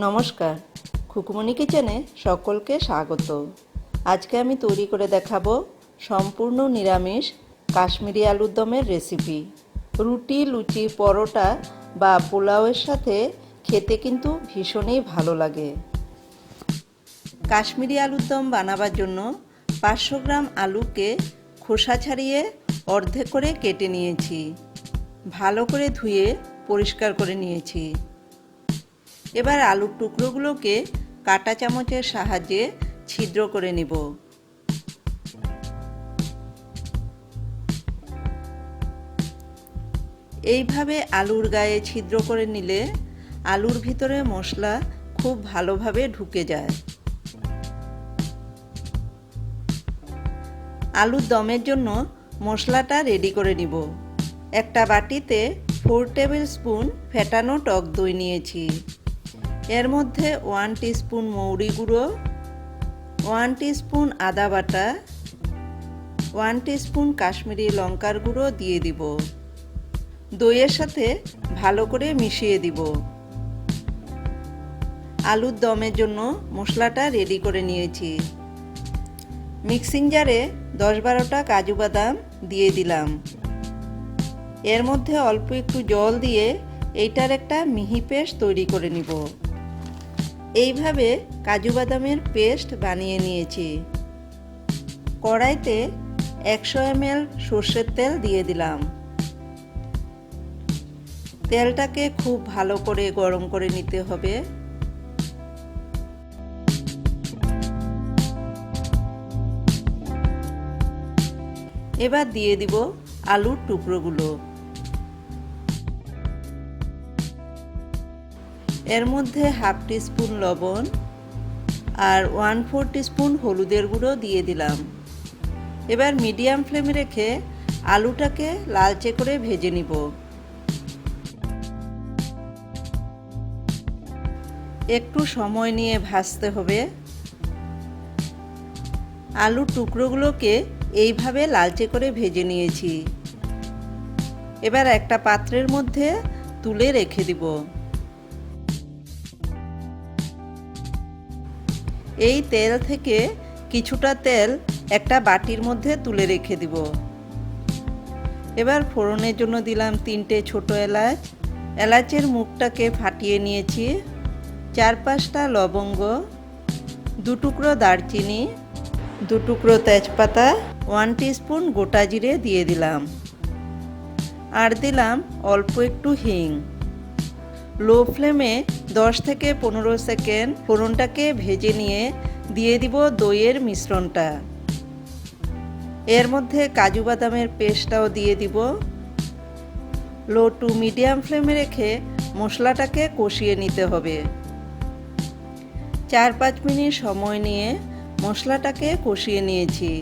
নমস্কার, খুকুমনি কিচেনে সকলকে স্বাগত। আজকে আমি তৈরি করে দেখাবো সম্পূর্ণ নিরামিষ কাশ্মীরি আলুর দমের রেসিপি। রুটি, লুচি, পরোটা বা পোলাওয়ের সাথে খেতে কিন্তু ভীষণই ভালো লাগে। কাশ্মীরি আলুর দম বানাবার জন্য 500 গ্রাম আলুকে খোসা ছাড়িয়ে অর্ধেক করে কেটে নিয়েছি। ভালো করে ধুয়ে পরিষ্কার করে নিয়েছি। এবার আলুর টুকরোগুলোকে কাঁটা চামচের সাহায্যে ছিদ্র করে নিব। এইভাবে আলুর গায়ে ছিদ্র করে নিলে আলুর ভিতরে মশলা খুব ভালোভাবে ঢুকে যায়। আলুর দমের জন্য মশলাটা রেডি করে নিব। একটা বাটিতে 4 টেবিল স্পুন ফেটানো টক দই নিয়েছি। এর মধ্যে 1 টিস্পুন মৌরি গুঁড়ো, 1 টিস্পুন আদা বাটা, 1 টিস্পুন কাশ্মীরি লঙ্কার গুঁড়ো দিয়ে দিব। দইয়ের সাথে ভালো করে মিশিয়ে দিব। আলুর দমের জন্য মশলাটা রেডি করে নিয়েছি। মিক্সিং জারে 10-12টা কাজু বাদাম দিয়ে দিলাম। এর মধ্যে অল্প একটু জল দিয়ে এইটার একটা মিহি পেস্ট তৈরি করে নিব। এইভাবে কাজু বাদামের পেস্ট বানিয়ে নিয়েছি। কড়াইতে 100 ml সর্ষের তেল দিয়ে দিলাম। তেলটাকে খুব ভালো করে গরম করে নিতে হবে। এবার দিয়ে দিব আলুর টুকরোগুলো। এর মধ্যে 1/2 টিস্পুন লবণ আর 1/4 টিস্পুন হলুদের গুঁড়ো দিয়ে দিলাম। এবার মিডিয়াম ফ্লেমে রেখে আলুটাকে লালচে করে ভেজে নিব। একটু সময় নিয়ে ভাজতে হবে। আলুর টুকরোগুলোকে এইভাবে লালচে করে ভেজে নিয়েছি। এবার একটা পাত্রের মধ্যে তুলে রেখে দিব। এই তেল থেকে কিছুটা তেল একটা বাটির মধ্যে তুলে রেখে দিব। এবার ফোড়নের জন্য দিলাম 3টে ছোট এলাচ। এলাচের মুখটাকে ফাটিয়ে নিয়েছি। 4-5টা লবঙ্গ, 2 টুকরো দারচিনি, 2 টুকরো তেজপাতা, 1 টিস্পুন গোটা জিরে দিয়ে দিলাম। আর দিলাম অল্প একটু হিং। লো ফ্লেমে 10 থেকে 15 সেকেন্ড ফোড়নটাকে ভেজে নিয়ে দিয়ে দিব দইয়ের মিশ্রণটা। এর মধ্যে কাজু বাদামের পেস্টটাও দিয়ে দিব। লো টু মিডিয়াম ফ্লেমে রেখে মশলাটাকে কষিয়ে নিতে হবে। 4-5 মিনিট সময় নিয়ে মশলাটাকে কষিয়ে নিয়েছি।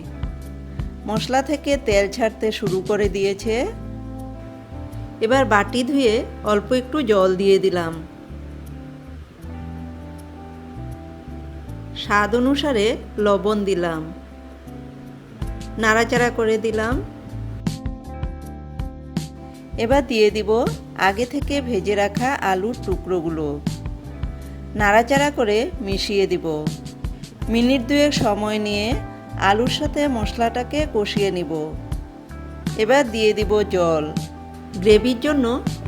মশলা থেকে তেল ছাড়তে শুরু করে দিয়েছে। এবার বাটি ধুয়ে অল্প একটু জল দিয়ে দিলাম। স্বাদ অনুসারে লবণ দিলাম। নাড়াচাড়া করে দিলাম। এবার দিয়ে দিব আগে থেকে ভেজে রাখা আলুর টুকরোগুলো। নাড়াচাড়া করে মিশিয়ে দিব। মিনিট 2 সময় নিয়ে আলুর সাথে মশলাটাকে কষিয়ে নিব। এবার দিয়ে দিব জল। গ্রেভির জন্য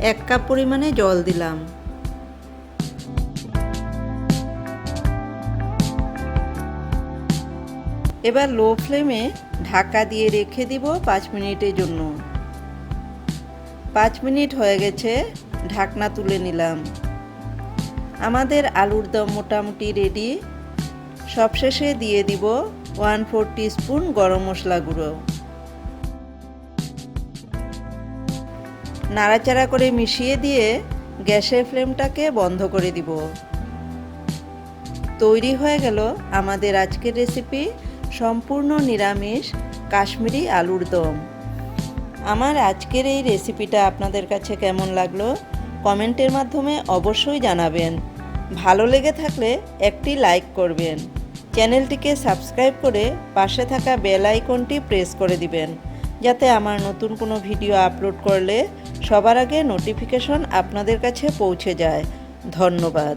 1 কাপ পরিমাণে জল দিলাম। এবার লো ফ্লেমে ঢাকা দিয়ে রেখে দিব 5 মিনিটের জন্য। 5 মিনিট হয়ে গেছে, ঢাকনা তুলে নিলাম। আমাদের আলুর দম মোটামুটি রেডি। সবশেষে দিয়ে দিব 1/4 টিস্পুন গরম মশলা গুঁড়ো। নাড়াচাড়া করে মিশিয়ে দিয়ে গ্যাসের ফ্লেমটাকে বন্ধ করে দিব। তৈরি হয়ে গেল আমাদের আজকের রেসিপি সম্পূর্ণ নিরামিষ কাশ্মীরি আলুর দম। আমার আজকের এই রেসিপিটা আপনাদের কাছে কেমন লাগলো কমেন্টের মাধ্যমে অবশ্যই জানাবেন। ভালো লেগে থাকলে একটি লাইক করবেন। চ্যানেলটিকে সাবস্ক্রাইব করে পাশে থাকা বেল আইকনটি প্রেস করে দিবেন, যাতে আমার নতুন কোনো ভিডিও আপলোড করলে সবার আগে নোটিফিকেশন আপনাদের কাছে পৌঁছে যায়। ধন্যবাদ।